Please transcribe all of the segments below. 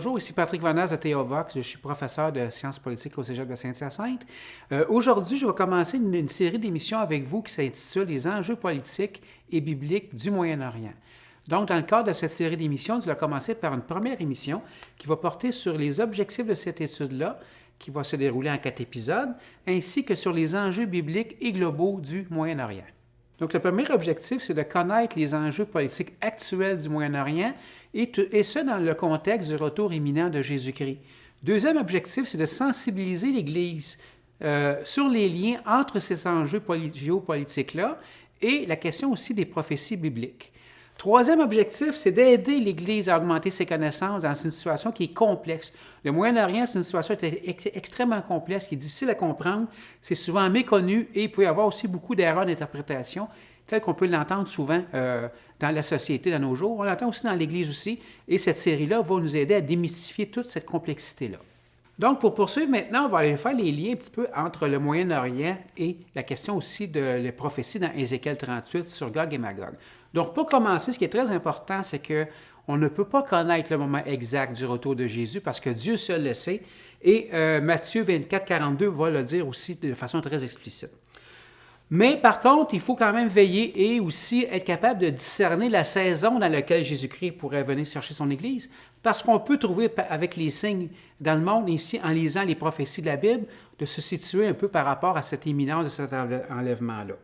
Bonjour, ici Patrick Vanaz de Théovox. Je suis professeur de sciences politiques au Cégep de Saint-Hyacinthe. Aujourd'hui, je vais commencer une série d'émissions avec vous qui s'intitule « Les enjeux politiques et bibliques du Moyen-Orient ». Donc, dans le cadre de cette série d'émissions, nous allons commencer par une première émission qui va porter sur les objectifs de cette étude-là, qui va se dérouler en 4 épisodes, ainsi que sur les enjeux bibliques et globaux du Moyen-Orient. Donc, le premier objectif, c'est de connaître les enjeux politiques actuels du Moyen-Orient et ce, dans le contexte du retour imminent de Jésus-Christ. Deuxième objectif, c'est de sensibiliser l'Église sur les liens entre ces enjeux géopolitiques-là et la question aussi des prophéties bibliques. Troisième objectif, c'est d'aider l'Église à augmenter ses connaissances dans une situation qui est complexe. Le Moyen-Orient, c'est une situation extrêmement complexe, qui est difficile à comprendre, c'est souvent méconnu et il peut y avoir aussi beaucoup d'erreurs d'interprétation, tel qu'on peut l'entendre souvent dans la société de nos jours. On l'entend aussi dans l'Église aussi, et cette série-là va nous aider à démystifier toute cette complexité-là. Donc, pour poursuivre maintenant, on va aller faire les liens un petit peu entre le Moyen-Orient et la question aussi de les prophéties dans Ézéchiel 38 sur Gog et Magog. Donc, pour commencer, ce qui est très important, c'est qu'on ne peut pas connaître le moment exact du retour de Jésus parce que Dieu seul le sait. Et Matthieu 24, 42 va le dire aussi de façon très explicite. Mais par contre, il faut quand même veiller et aussi être capable de discerner la saison dans laquelle Jésus-Christ pourrait venir chercher son Église, parce qu'on peut trouver avec les signes dans le monde, ici, en lisant les prophéties de la Bible, de se situer un peu par rapport à cette imminence de cet enlèvement-là.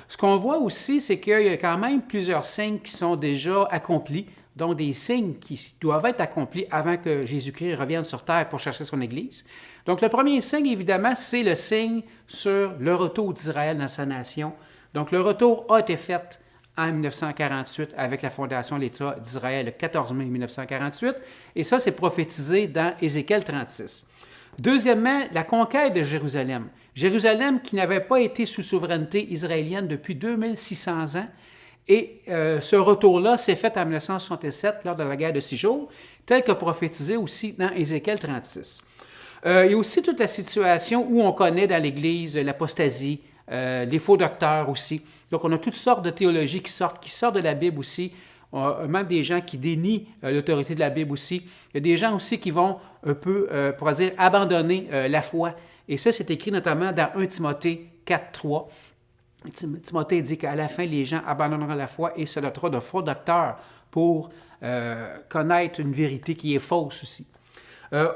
Ce qu'on voit aussi, c'est qu'il y a quand même plusieurs signes qui sont déjà accomplis, donc des signes qui doivent être accomplis avant que Jésus-Christ revienne sur terre pour chercher son Église. Donc, le premier signe, évidemment, c'est le signe sur le retour d'Israël dans sa nation. Donc, le retour a été fait en 1948 avec la fondation de l'État d'Israël le 14 mai 1948, et ça, c'est prophétisé dans Ézéchiel 36. Deuxièmement, la conquête de Jérusalem. Jérusalem qui n'avait pas été sous souveraineté israélienne depuis 2600 ans, et ce retour-là s'est fait en 1967 lors de la guerre de 6 jours, tel que prophétisé aussi dans Ézéchiel 36. Il y a aussi toute la situation où on connaît dans l'Église l'apostasie, les faux docteurs aussi. Donc, on a toutes sortes de théologies qui sortent de la Bible aussi. On a même des gens qui dénient l'autorité de la Bible aussi. Il y a des gens aussi qui vont un peu, pour dire, abandonner la foi. Et ça, c'est écrit notamment dans 1 Timothée 4, 3. Timothée dit qu'à la fin, les gens abandonneront la foi et se doteront de faux docteurs pour connaître une vérité qui est fausse aussi.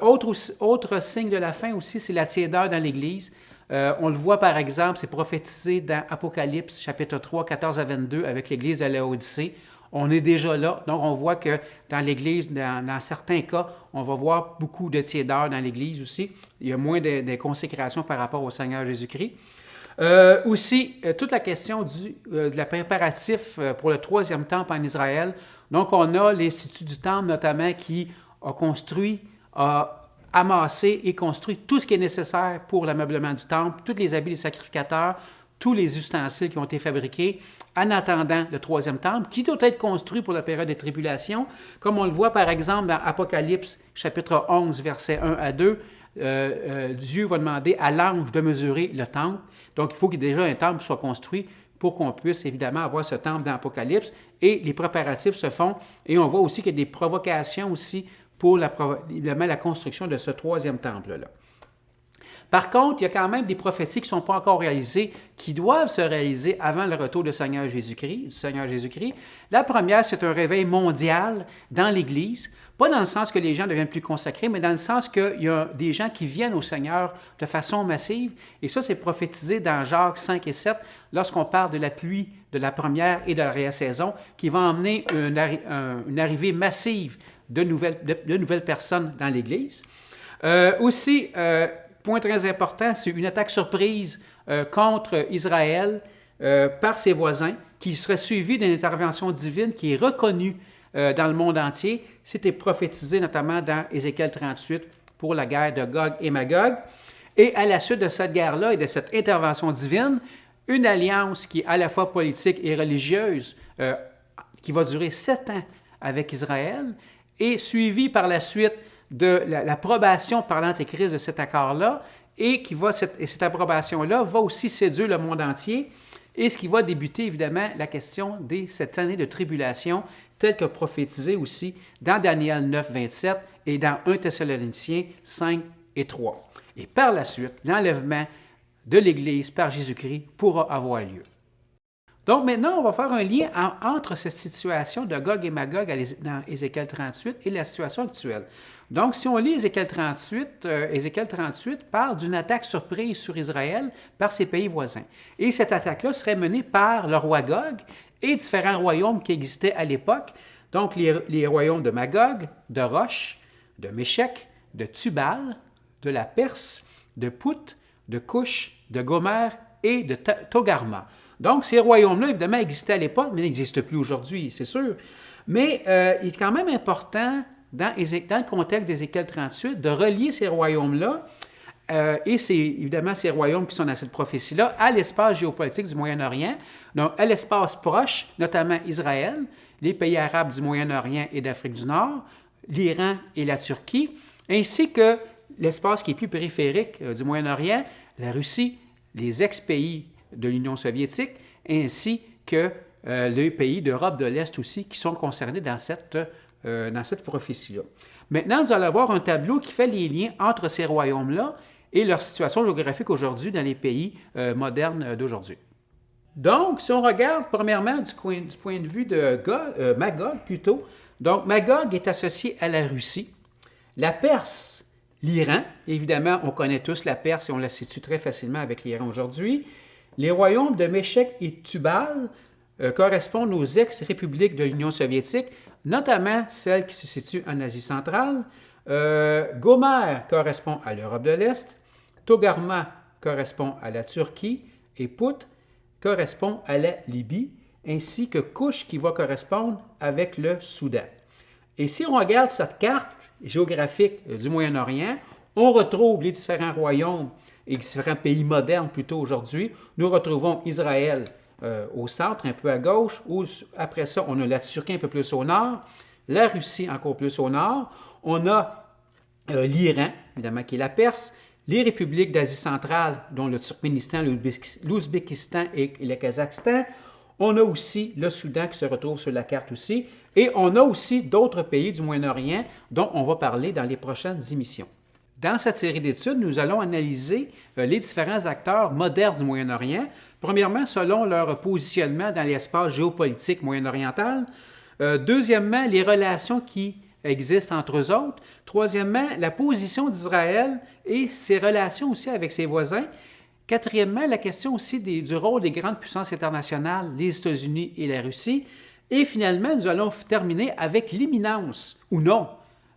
Autre signe de la fin aussi, c'est la tiédeur dans l'Église. On le voit par exemple, c'est prophétisé dans Apocalypse, chapitre 3, 14 à 22, avec l'Église de Laodicée. On est déjà là, donc on voit que dans l'Église, dans certains cas, on va voir beaucoup de tiédeur dans l'Église aussi. Il y a moins de consécration par rapport au Seigneur Jésus-Christ. Aussi, toute la question de la préparatif pour le 3e temple en Israël. Donc, on a l'Institut du Temple notamment qui a amassé et construit tout ce qui est nécessaire pour l'ameublement du temple, tous les habits des sacrificateurs, tous les ustensiles qui ont été fabriqués en attendant le 3e temple, qui doit être construit pour la période des tribulations, comme on le voit par exemple dans Apocalypse chapitre 11, versets 1 à 2, Dieu va demander à l'ange de mesurer le temple. Donc, il faut que déjà un temple soit construit pour qu'on puisse évidemment avoir ce temple dans l'Apocalypse. Et les préparatifs se font. Et on voit aussi qu'il y a des provocations aussi pour évidemment la construction de ce 3e temple-là. Par contre, il y a quand même des prophéties qui ne sont pas encore réalisées, qui doivent se réaliser avant le retour du Seigneur Jésus-Christ. La première, c'est un réveil mondial dans l'Église, pas dans le sens que les gens deviennent plus consacrés, mais dans le sens qu'il y a des gens qui viennent au Seigneur de façon massive. Et ça, c'est prophétisé dans Jacques 5 et 7, lorsqu'on parle de la pluie de la première et de la réassaison, qui va emmener une arrivée massive de nouvelles personnes dans l'Église. Point très important, c'est une attaque surprise contre Israël par ses voisins, qui serait suivie d'une intervention divine qui est reconnue dans le monde entier. C'était prophétisé notamment dans Ézéchiel 38 pour la guerre de Gog et Magog. Et à la suite de cette guerre-là et de cette intervention divine, une alliance qui est à la fois politique et religieuse, qui va durer 7 ans avec Israël, est suivie par la suite de l'approbation par l'Antéchrist de cet accord-là, et cette approbation-là va aussi séduire le monde entier, et ce qui va débuter évidemment la question de cette année de tribulation, telle que prophétisée aussi dans Daniel 9, 27 et dans 1 Thessaloniciens 5 et 3. Et par la suite, l'enlèvement de l'Église par Jésus-Christ pourra avoir lieu. Donc maintenant, on va faire un lien entre cette situation de Gog et Magog dans Ézéchiel 38 et la situation actuelle. Donc, si on lit Ézéchiel 38 parle d'une attaque surprise sur Israël par ses pays voisins. Et cette attaque-là serait menée par le roi Gog et différents royaumes qui existaient à l'époque. Donc, les royaumes de Magog, de Rosh, de Méshec, de Tubal, de la Perse, de Pout, de Cush, de Gomer et de Togarma. Donc, ces royaumes-là, évidemment, existaient à l'époque, mais n'existent plus aujourd'hui, c'est sûr. Mais il est quand même important, dans le contexte d'Ézéchiel 38, de relier ces royaumes-là, et c'est évidemment ces royaumes qui sont dans cette prophétie-là, à l'espace géopolitique du Moyen-Orient, donc à l'espace proche, notamment Israël, les pays arabes du Moyen-Orient et d'Afrique du Nord, l'Iran et la Turquie, ainsi que l'espace qui est plus périphérique du Moyen-Orient, la Russie, les ex-pays de l'Union soviétique, ainsi que les pays d'Europe de l'Est aussi qui sont concernés dans cette prophétie-là. Maintenant, nous allons avoir un tableau qui fait les liens entre ces royaumes-là et leur situation géographique aujourd'hui dans les pays modernes d'aujourd'hui. Donc, si on regarde premièrement du point de vue de Magog plutôt, donc Magog est associé à la Russie, la Perse, l'Iran, évidemment, on connaît tous la Perse et on la situe très facilement avec l'Iran aujourd'hui. Les royaumes de Méshec et Tubal correspondent aux ex-républiques de l'Union soviétique, notamment celles qui se situent en Asie centrale. Gomer correspond à l'Europe de l'Est, Togarma correspond à la Turquie et Pout correspond à la Libye, ainsi que Cush qui va correspondre avec le Soudan. Et si on regarde cette carte géographique du Moyen-Orient, on retrouve les différents royaumes et différents pays modernes plutôt aujourd'hui. Nous retrouvons Israël au centre, un peu à gauche, où après ça, on a la Turquie un peu plus au nord, la Russie encore plus au nord, on a l'Iran, évidemment, qui est la Perse, les républiques d'Asie centrale, dont le Turkménistan, l'Ouzbékistan et le Kazakhstan. On a aussi le Soudan qui se retrouve sur la carte aussi, et on a aussi d'autres pays du Moyen-Orient dont on va parler dans les prochaines émissions. Dans cette série d'études, nous allons analyser les différents acteurs modernes du Moyen-Orient, premièrement selon leur positionnement dans l'espace géopolitique moyen-oriental, deuxièmement les relations qui existent entre eux autres, troisièmement la position d'Israël et ses relations aussi avec ses voisins, quatrièmement la question aussi du rôle des grandes puissances internationales, les États-Unis et la Russie, et finalement nous allons terminer avec l'imminence ou non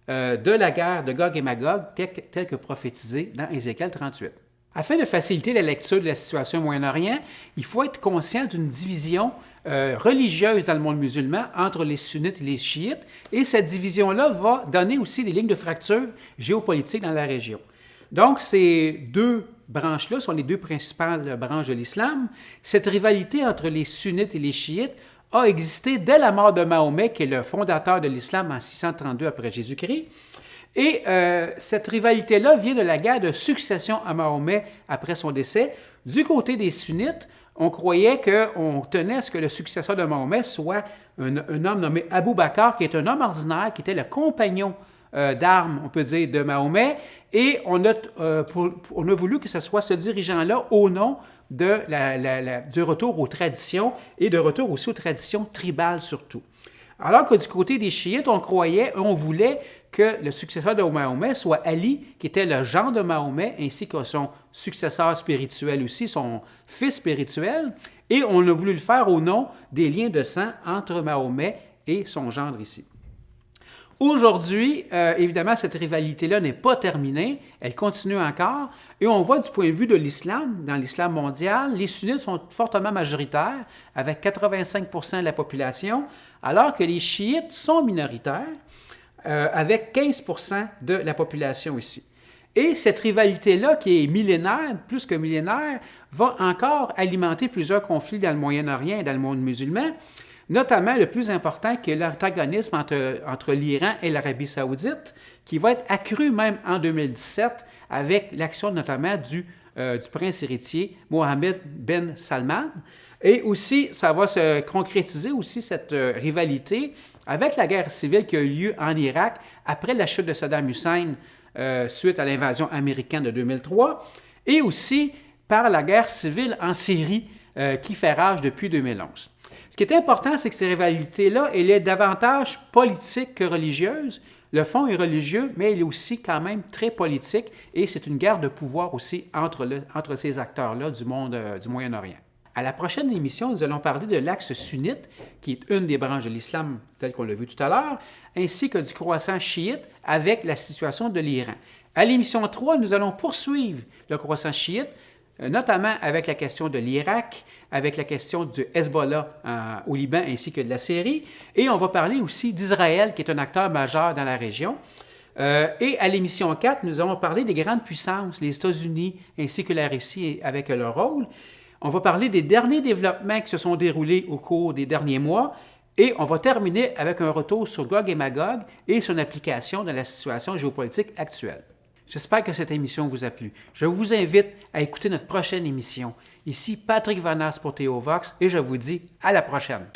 de la guerre de Gog et Magog, telle que prophétisée dans Ézéchiel 38. Afin de faciliter la lecture de la situation au Moyen-Orient, il faut être conscient d'une division religieuse dans le monde musulman entre les sunnites et les chiites, et cette division-là va donner aussi des lignes de fracture géopolitiques dans la région. Donc, ces deux branches-là sont les deux principales branches de l'islam. Cette rivalité entre les sunnites et les chiites a existé dès la mort de Mahomet, qui est le fondateur de l'islam en 632 après Jésus-Christ. Et cette rivalité-là vient de la guerre de succession à Mahomet après son décès. Du côté des sunnites, on croyait qu'on tenait à ce que le successeur de Mahomet soit un homme nommé Abou Bakr, qui est un homme ordinaire, qui était le compagnon d'armes, on peut dire, de Mahomet. Et on a voulu que ce soit ce dirigeant-là au nom du retour aux traditions et de retour aussi aux traditions tribales surtout. Alors que du côté des chiites, on voulait que le successeur de Mahomet soit Ali, qui était le gendre de Mahomet, ainsi que son successeur spirituel aussi, son fils spirituel, et on a voulu le faire au nom des liens de sang entre Mahomet et son gendre ici. Aujourd'hui, évidemment, cette rivalité-là n'est pas terminée, elle continue encore, et on voit du point de vue de l'islam, dans l'islam mondial, les sunnites sont fortement majoritaires, avec 85% de la population, alors que les chiites sont minoritaires, avec 15% de la population ici. Et cette rivalité-là, qui est millénaire, plus que millénaire, va encore alimenter plusieurs conflits dans le Moyen-Orient et dans le monde musulman, notamment le plus important qui est l'antagonisme entre l'Iran et l'Arabie saoudite, qui va être accru même en 2017 avec l'action notamment du prince héritier Mohammed Ben Salman. Et aussi, ça va se concrétiser aussi, cette rivalité, avec la guerre civile qui a eu lieu en Irak après la chute de Saddam Hussein suite à l'invasion américaine de 2003, et aussi par la guerre civile en Syrie qui fait rage depuis 2011. Ce qui est important, c'est que ces rivalités-là, elle est davantage politique que religieuse. Le fond est religieux, mais il est aussi quand même très politique, et c'est une guerre de pouvoir aussi entre ces acteurs-là du monde du Moyen-Orient. À la prochaine émission, nous allons parler de l'axe sunnite, qui est une des branches de l'islam, tel qu'on l'a vu tout à l'heure, ainsi que du croissant chiite avec la situation de l'Iran. À l'émission 3, nous allons poursuivre le croissant chiite, notamment avec la question de l'Irak, avec la question du Hezbollah au Liban ainsi que de la Syrie. Et on va parler aussi d'Israël, qui est un acteur majeur dans la région. Et à l'émission 4, nous allons parler des grandes puissances, les États-Unis ainsi que la Russie avec leur rôle. On va parler des derniers développements qui se sont déroulés au cours des derniers mois. Et on va terminer avec un retour sur Gog et Magog et son application dans la situation géopolitique actuelle. J'espère que cette émission vous a plu. Je vous invite à écouter notre prochaine émission. Ici Patrick Vanas pour Théovox et je vous dis à la prochaine.